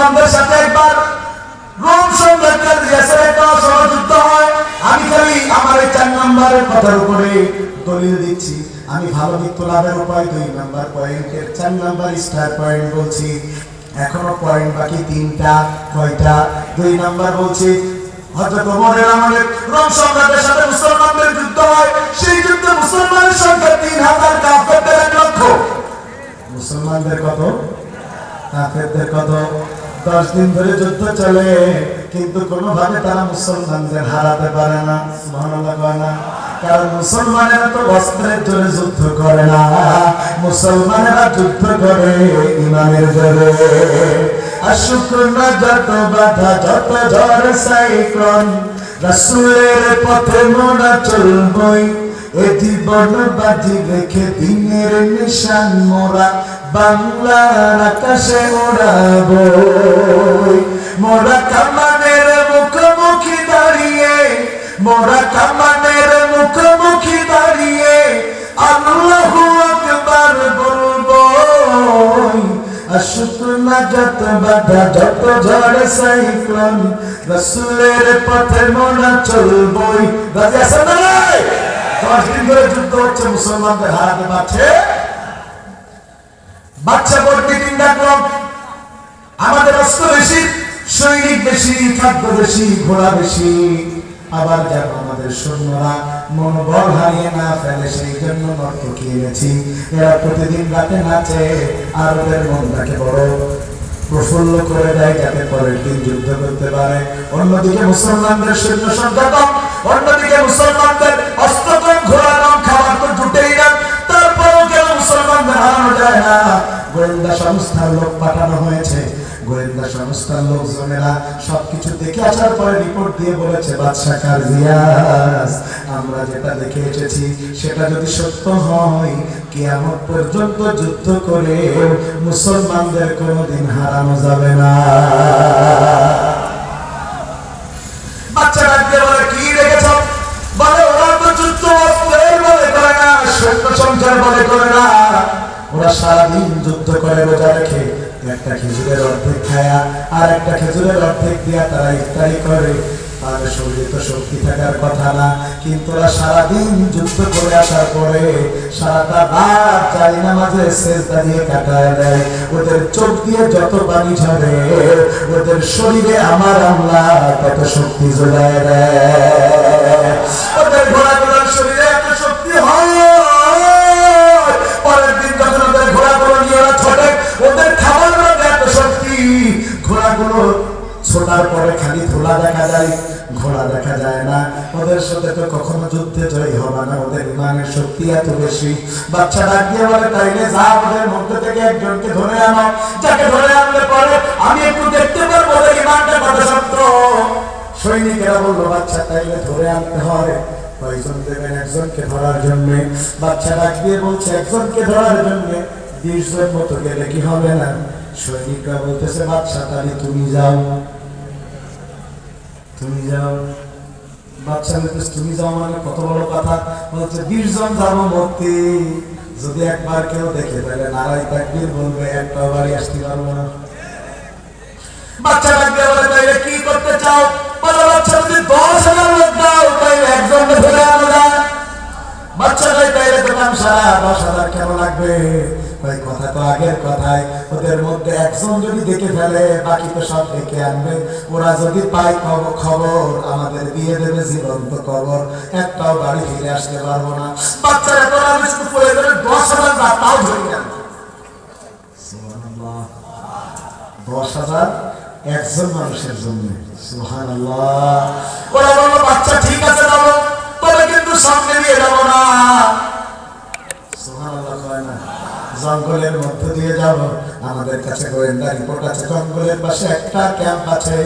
মুসলমানদের সাথে একবার রোম সাম্রাজ্যের রিয়াসের একটা সহযুদ্ধ হয়। আমি খালি আমার এই 4 নম্বরের কথার উপরে দলিল দিচ্ছি। আমি ভালো মৃত্যু লাভের উপায় 2 নম্বর পয়েন্টের 4 নম্বর স্টার পয়েন্ট বলছি। এখনো পয়েন্ট বাকি 3টা। কয়টা? 2 নম্বর বলছি। হযরত ওমরের আমলে রোম সাম্রাজ্যের সাথে মুসলমানদের যুদ্ধ হয়। সেই যুদ্ধে মুসলমানের সংখ্যা 3000, কাফেরদের 1 লক্ষ। মুসলমানদের কত? কাফেরদের কত? 10 দিন ধরে যুদ্ধ চলে, কিন্তু কোনোভাবে তারা মুসলমানদের হারাতে পারে না। সুবহানাল্লাহ কয় না? কারণ মুসলমানেরা তো অস্ত্রের জোরে যুদ্ধ করে না, মুসলমানেরা যুদ্ধ করে ইমানের জোরে। আশুকনা যত বাধা, যত ঝড় সাইক্লোন, রাসূলের পথে মোরা চলবই। এ জীবন বাজি রেখে দিনের নিশান মোরা বাংলার আকাশে ওড়াবো। মোরা কামানের মুখোমুখি দাঁড়িয়ে, মোরা কামানের মুখোমুখি দাঁড়িয়ে আল্লাহু আকবার বলবো। আসুক না যত বাধা, যত ঝড় সাইক্লোন, রাসূলের পথে মোরা চলবই। রাজি আছেন না? 10 দিন ধরে যুদ্ধ হচ্ছে, মুসলমানদের হারাতে পারছে। বাচ্চা ভর্তি 3টা ক্রম। আমাদের অস্ত্র বেশি, সৈনিক বেশি, খাদ্য বেশি, ঘোড়া বেশি। আবার যেন আমাদের সৈন্যরা মনোবল হারিয়ে না ফেলে, সেই জন্য নর্তকী এনেছি। এরা প্রতিদিন রাতে নাচে আর ওদের মনটাকে বড় প্রফুল্ল করে দেয়, যাতে পরের দিন যুদ্ধ করতে পারে। অন্যদিকে মুসলমানদের সৈন্য সংখ্যা কম, অন্যদিকে মুসলমানদের অস্ত্র কম, ঘোড়া কম, খাবার তো জুটেই না। তারপরেও কেন মুসলমানদের হারানো যায় না? গোয়েন্দা সংস্থার লোক পাঠানো হয়েছে। গোয়েন্দা সংস্থার লোকজনেরা সবকিছু দেখে আসার পরে রিপোর্ট দিয়ে বলেছে, বাদশা কারজিয়াস, আমরা যেটা দেখে এসেছি সেটা যদি সত্য হয়, কিয়ামত পর্যন্ত যুদ্ধ করে মুসলমানদের কোনোদিন হারানো যাবে না। বাচ্চারা দিয়ে বলে, কি দেখেছ? বলে, ওরা তো যুদ্ধ অস্ত্রের বলে করে না, সৈন্য সংখ্যার বলে করে না। ওরা সারাদিন যুদ্ধ করে রোজা রেখে একটা খেজুরের অর্ধেক খায়া আর একটা খেজুরের অর্ধেক দিয়া তারা ইফতারি করে। তাদের শরীরে তো শক্তি থাকার কথা না, কিন্তু ওরা সারাদিন যুদ্ধ করে আসার পরে সারাটা রাত জারি নামাজে সেজদা দিয়ে কাটায় দেয়। ওদের চোখ দিয়ে যত পানি ঝরে, ওদের শরীরে আমার আল্লাহ তত শক্তি যোগায় দেয়। ওদের ঘোড়াগুলোর শরীরে এত শক্তি হয়, পরের দিন যখন ওদের ঘোড়াগুলো নিয়ে ওরা ছোটে, ওদের খাবার এত শক্তি। ঘোড়াগুলো ছোটার পরে খালি ধুলা দেখা যায়, ঘোড়া দেখা যায় না। ওদের সাথে তো কখনো যুদ্ধে জয়ী হবে না, ওদের ইমানের শক্তি এত বেশি। বাচ্চা ডাক দিয়ে বলে, তাইলে যা, ওদের মধ্যে থেকে একজনকে ধরে আনো, যাকে ধরে আনলে পরে আমি একটু দেখতে পারবো ওদের ইমানটা কত শক্ত। সৈনিকেরা বললো, বাচ্চা তাইলে ধরে আনতে হয়, কয়জন দেবেন একজনকে ধরার জন্য? বাচ্চা ডাক দিয়ে বলছে, একজনকে ধরার জন্য 20 জন মতো গেলে কি হবে না? সৈনিকরা বলতেছে, বাচ্চা তাহলে তুমি যাও, তুমি যাও। বাচ্চা বলতেছে, তুমি যাও মানে কত বড় কথা। বলছে, 20 জন যাবো মরতে, যদি একবার কেউ দেখে তাহলে নারাই তাকবীর বলবে, একটা বাড়ি আসতে পারবো না। বাচ্চা ডাকতে বলে, তাইলে কি করতে চাও? বলে, বাচ্চা যদি 10,000 লোক দাও তাইলে একজনকে ধরে আনো যায়। বাচ্চা ভাই তাইলে তো দাম সারা 10,000 কেন লাগবে? ভাই কথা তো আগের কথাই, ওদের মধ্যে একজন যদি দেখে ফেলে বাকি তো সব দেখে আনবে। ওরা যদি পায় খবর, আমাদের দিয়ে দেবে জীবন্ত খবর, একটাও বাড়ি ফিরে আসতে পারবো না। বাচ্চারা তো রাজনীতি পড়ে যাবে, 10,000 তাও ধরে গেল। 10,000 একজন মানুষের জন্য। সুবহানাল্লাহ। ওরা বলল, বাচ্চা ঠিক আছে যাবো, তবে কিন্তু সামনে দিয়ে যাবো না। সুবহানাল্লাহ কয় না? জঙ্গলের মধ্য দিয়ে যাব। আমাদের কাছে গোয়েন্দা রিপোর্ট আছে, জঙ্গলের পাশে একটা ক্যাম্প আছে,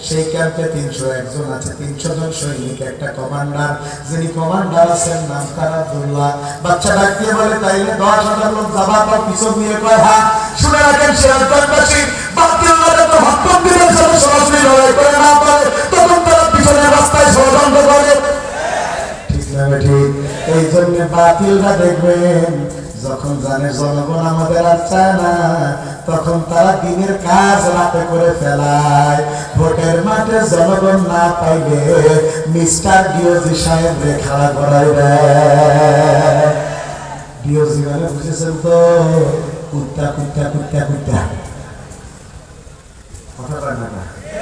সেই ক্যাম্পে 301 জন আছে, 300 জন সৈনিক, একটা কমান্ডার। যিনি কমান্ডার আছেন নাম তার আব্দুল্লাহ। বাচ্চা ডাক দিয়ে বলে, তাইলে 10,000 লোক যাবা তো? পিছন দিয়ে কয়, হ্যাঁ। শুনে রাখেন, সিরাজগঞ্জবাসী, বাতিলরা যত হকপন্থীদের সাথে সরাসরি লড়াই করে না পারে, তখন তারা পিছনের রাস্তায় ষড়যন্ত্র করে। ঠিক না ঠিক? এই জন্য বাতিলরা দেখবেন যখন জানে জনগণ আমাদের আর চায় না, তখন তারা দিনের কাজ রাতে করে ফেলায়। ভোটের মাঠে জনগণ না পাইলে মিস্টার ডিওজি সাহেব রে খাড়া করাই দেয়। ডিওজি মানে বুঝেছেন তো, কুত্তা কুত্তা কুত্তা কুত্তা।